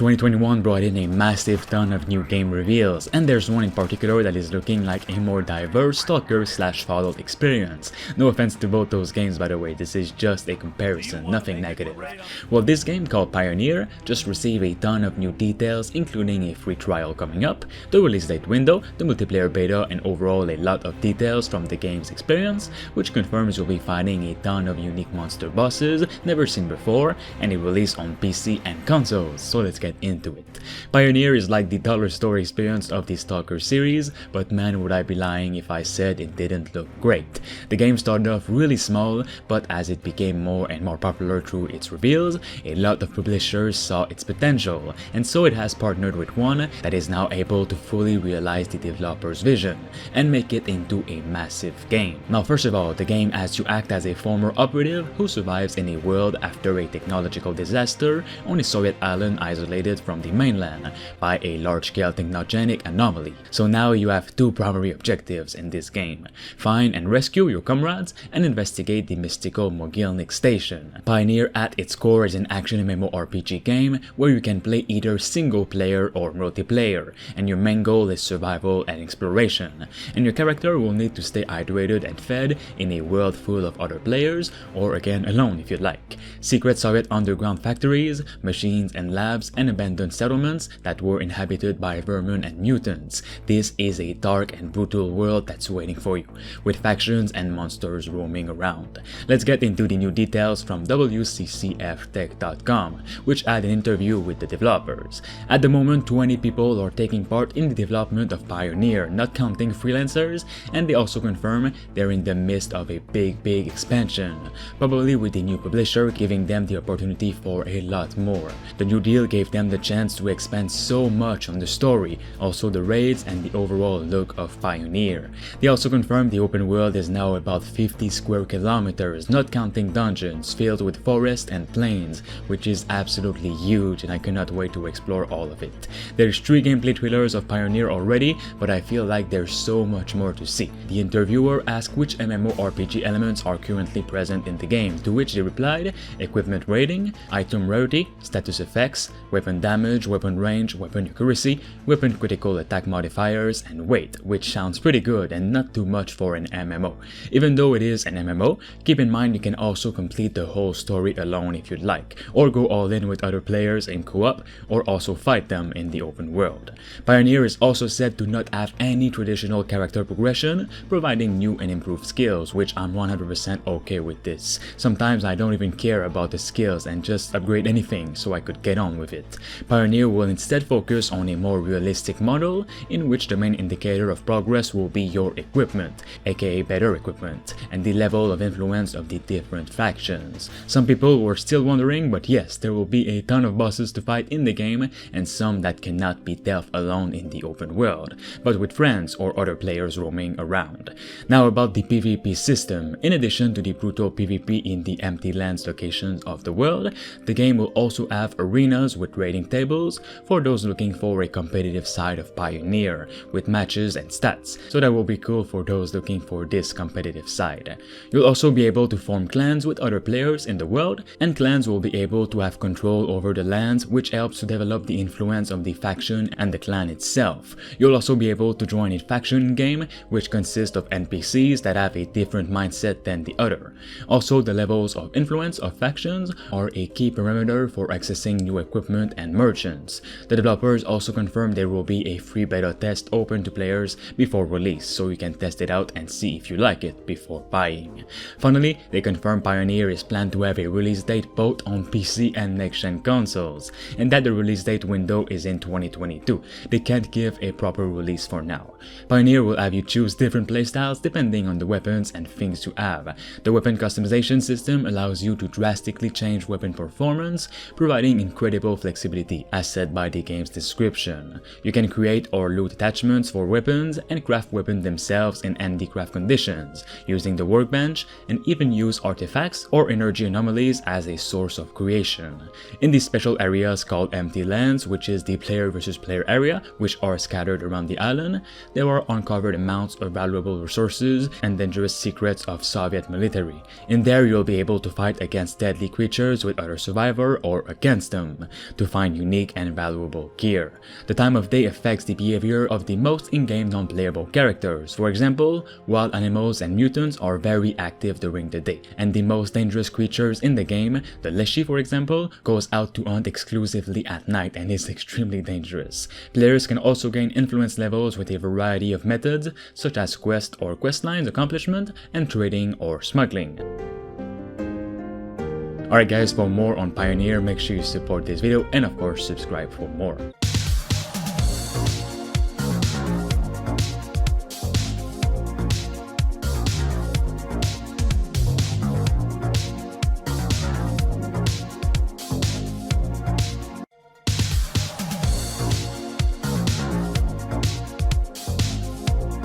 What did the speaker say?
2021 brought in a massive ton of new game reveals, and there's one in particular that is looking like a more diverse Stalker/Fallout experience. No offense to both those games, by the way, this is just a comparison, nothing negative. Well, this game called Pioneer just received a ton of new details, including a free trial coming up, the release date window, the multiplayer beta, and overall a lot of details from the game's experience, which confirms you'll be fighting a ton of unique monster bosses never seen before, and a release on PC and consoles, so let's get into it. Pioneer is like the dollar store experience of the Stalker series, but man would I be lying if I said it didn't look great. The game started off really small, but as it became more and more popular through its reveals, a lot of publishers saw its potential, and so it has partnered with one that is now able to fully realize the developer's vision and make it into a massive game. Now first of all, the game has you act as a former operative who survives in a world after a technological disaster on a Soviet island isolated from the mainland by a large-scale technogenic anomaly. So now you have two primary objectives in this game: find and rescue your comrades and investigate the mystical Mogilnik station. Pioneer at its core is an action MMORPG game where you can play either single player or multiplayer, and your main goal is survival and exploration, and your character will need to stay hydrated and fed in a world full of other players, or again alone if you'd like. Secret Soviet underground factories, machines and labs, and abandoned settlements that were inhabited by vermin and mutants. This is a dark and brutal world that's waiting for you, with factions and monsters roaming around. Let's get into the new details from WCCFtech.com, which had an interview with the developers. At the moment, 20 people are taking part in the development of Pioneer, not counting freelancers, and they also confirm they're in the midst of a big expansion, probably with the new publisher giving them the opportunity for a lot more. The new deal gave them the chance to expand so much on the story, also the raids and the overall look of Pioneer. They also confirmed the open world is now about 50 square kilometers, not counting dungeons, filled with forest and plains, which is absolutely huge, and I cannot wait to explore all of it. There's 3 gameplay trailers of Pioneer already, but I feel like there's so much more to see. The interviewer asked which MMORPG elements are currently present in the game, to which they replied: equipment rating, item rarity, status effects, weapon damage, weapon range, weapon accuracy, weapon critical attack modifiers, and weight, which sounds pretty good and not too much for an MMO. Even though it is an MMO, keep in mind you can also complete the whole story alone if you'd like, or go all in with other players in co-op, or also fight them in the open world. Pioneer is also said to not have any traditional character progression, providing new and improved skills, which I'm 100% okay with this. Sometimes I don't even care about the skills and just upgrade anything so I could get on with it. Pioneer will instead focus on a more realistic model in which the main indicator of progress will be your equipment, aka better equipment, and the level of influence of the different factions. Some people were still wondering, but yes, there will be a ton of bosses to fight in the game, and some that cannot be dealt alone in the open world, but with friends or other players roaming around. Now about the PvP system. In addition to the brutal PvP in the empty lands locations of the world, the game will also have arenas with rating tables for those looking for a competitive side of Pioneer, with matches and stats, so that will be cool for those looking for this competitive side. You'll also be able to form clans with other players in the world, and clans will be able to have control over the lands, which helps to develop the influence of the faction and the clan itself. You'll also be able to join a faction game, which consists of NPCs that have a different mindset than the other. Also, the levels of influence of factions are a key parameter for accessing new equipment and merchants. The developers also confirmed there will be a free beta test open to players before release, so you can test it out and see if you like it before buying. Finally, they confirmed Pioneer is planned to have a release date both on PC and next-gen consoles, and that the release date window is in 2022. They can't give a proper release for now. Pioneer will have you choose different playstyles depending on the weapons and things you have. The weapon customization system allows you to drastically change weapon performance, providing incredible flexibility as said by the game's description. You can create or loot attachments for weapons and craft weapons themselves in handicraft conditions, using the workbench, and even use artifacts or energy anomalies as a source of creation. In these special areas called empty lands, which is the player versus player area, which are scattered around the island, there are uncovered amounts of valuable resources and dangerous secrets of Soviet military. In there you'll be able to fight against deadly creatures with other survivors or against them. To find unique and valuable gear. The time of day affects the behavior of the most in-game non-playable characters. For example, wild animals and mutants are very active during the day, and the most dangerous creatures in the game, the Leshy for example, goes out to hunt exclusively at night and is extremely dangerous. Players can also gain influence levels with a variety of methods, such as quest or questlines accomplishment, and trading or smuggling. Alright guys, for more on Pioneer, make sure you support this video and of course subscribe for more.